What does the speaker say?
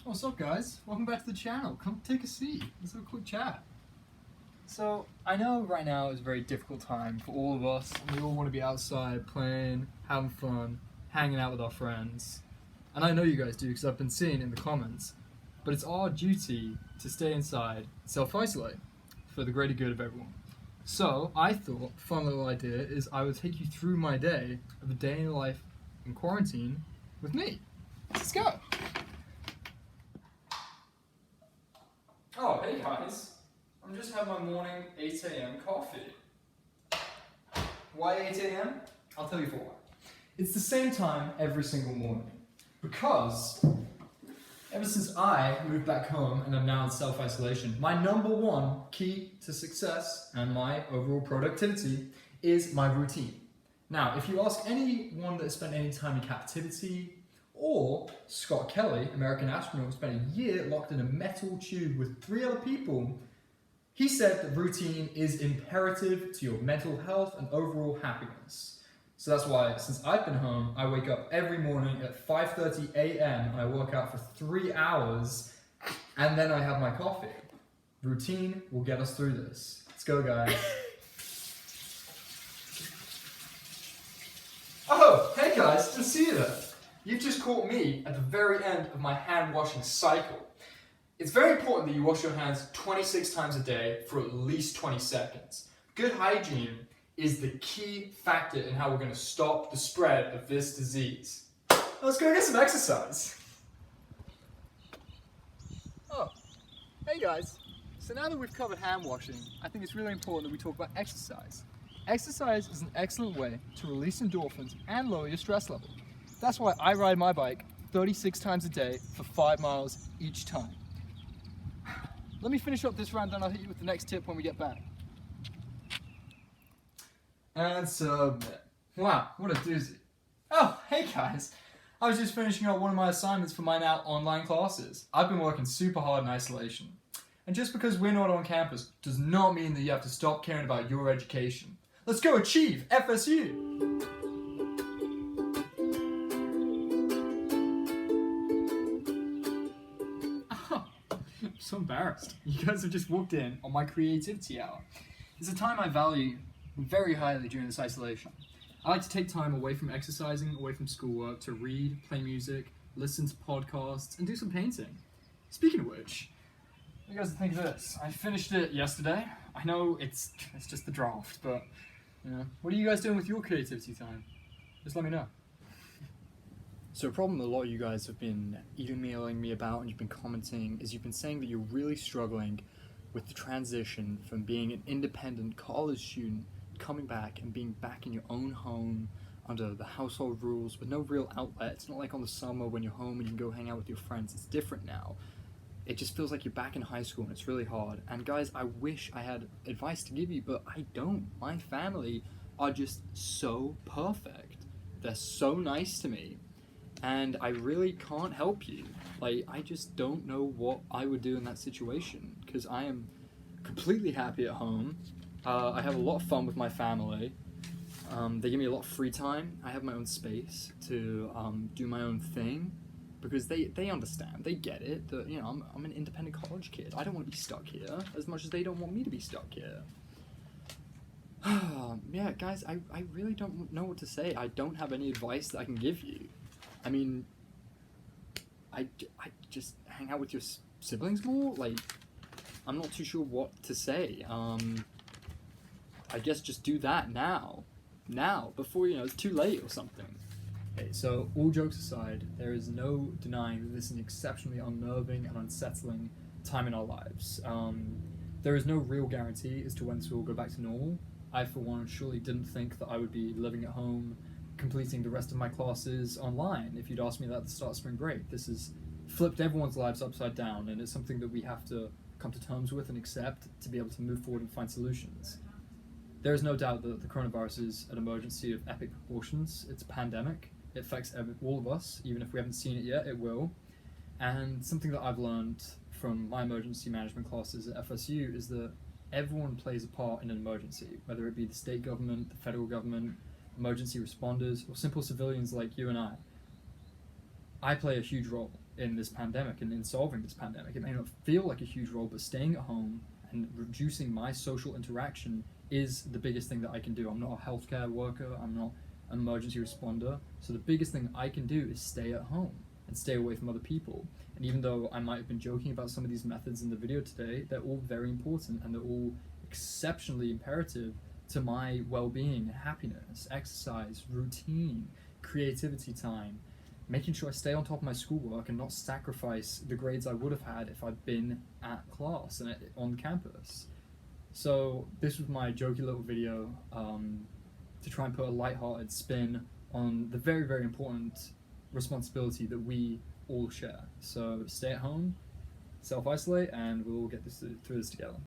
What's up, guys? Welcome back to the channel. Come take a seat. Let's have a quick chat. So, I know right now is a very difficult time for all of us. We all want to be outside, playing, having fun, hanging out with our friends. And I know you guys do because I've been seeing it in the comments. But it's our duty to stay inside, self-isolate, for the greater good of everyone. So, I thought, fun little idea, is I would take you through my day of a day in life in quarantine with me. Let's go! Oh, hey guys. I'm just having my morning 8 a.m. coffee. Why 8 a.m.? I'll tell you for why. It's the same time every single morning. Because ever since I moved back home and I'm now in self-isolation, my number one key to success and my overall productivity is my routine. Now, if you ask anyone that spent any time in captivity, or Scott Kelly, American astronaut, who spent a year locked in a metal tube with 3 other people, he said that routine is imperative to your mental health and overall happiness. So that's why, since I've been home, I wake up every morning at 5:30 a.m. and I work out for 3 hours, and then I have my coffee. Routine will get us through this. Let's go, guys. Oh, hey guys, didn't see you there. You've just caught me at the very end of my hand washing cycle. It's very important that you wash your hands 26 times a day for at least 20 seconds. Good hygiene is the key factor in how we're going to stop the spread of this disease. Let's go get some exercise. Oh, hey guys. So now that we've covered hand washing, I think it's really important that we talk about exercise. Exercise is an excellent way to release endorphins and lower your stress level. That's why I ride my bike 36 times a day for 5 miles each time. Let me finish up this round, then I'll hit you with the next tip when we get back. And submit. Wow, what a doozy. Oh, hey guys. I was just finishing up one of my assignments for my now online classes. I've been working super hard in isolation. And just because we're not on campus does not mean that you have to stop caring about your education. Let's go achieve FSU! I'm so embarrassed. You guys have just walked in on my creativity hour. It's a time I value very highly during this isolation. I like to take time away from exercising, away from schoolwork, to read, play music, listen to podcasts, and do some painting. Speaking of which, what do you guys think of this? I finished it yesterday. I know it's just the draft, but you know, what are you guys doing with your creativity time? Just let me know. So a problem a lot of you guys have been emailing me about and you've been commenting is you've been saying that you're really struggling with the transition from being an independent college student coming back and being back in your own home under the household rules with no real outlet. It's not like on the summer when you're home and you can go hang out with your friends. It's different now. It just feels like you're back in high school and it's really hard. And guys, I wish I had advice to give you, but I don't. My family are just so perfect. They're so nice to me. And I really can't help you. Like, I just don't know what I would do in that situation because I am completely happy at home. I have a lot of fun with my family. They give me a lot of free time. I have my own space to do my own thing because they understand. They get it that, you know, I'm an independent college kid. I don't want to be stuck here as much as they don't want me to be stuck here. Yeah, guys, I really don't know what to say. I don't have any advice that I can give you. I mean, I just hang out with your siblings more? Like, I'm not too sure what to say. I guess just do that now, before, you know, it's too late or something. Okay, so all jokes aside, there is no denying that this is an exceptionally unnerving and unsettling time in our lives. There is no real guarantee as to when this will go back to normal. I, for one, surely didn't think that I would be living at home completing the rest of my classes online if you'd asked me that at the start of spring break. This has flipped everyone's lives upside down, and it's something that we have to come to terms with and accept to be able to move forward and find solutions. There is no doubt that the coronavirus is an emergency of epic proportions. It's a pandemic. It affects all of us. Even if we haven't seen it yet, it will. And something that I've learned from my emergency management classes at FSU is that everyone plays a part in an emergency, whether it be the state government, the federal government, emergency responders, or simple civilians like you and I play a huge role. in this pandemic and in solving this pandemic. It may not feel like a huge role, but staying at home and reducing my social interaction is the biggest thing that I can do. I'm not a healthcare worker, I'm not an emergency responder, so the biggest thing I can do is stay at home and stay away from other people. And even though I might have been joking about some of these methods in the video today, they're all very important and they're all exceptionally imperative to my well-being, happiness, exercise, routine, creativity time, making sure I stay on top of my schoolwork and not sacrifice the grades I would have had if I'd been at class and on campus. So this was my jokey little video to try and put a lighthearted spin on the very, very important responsibility that we all share. So stay at home, self-isolate, and we'll get through this together.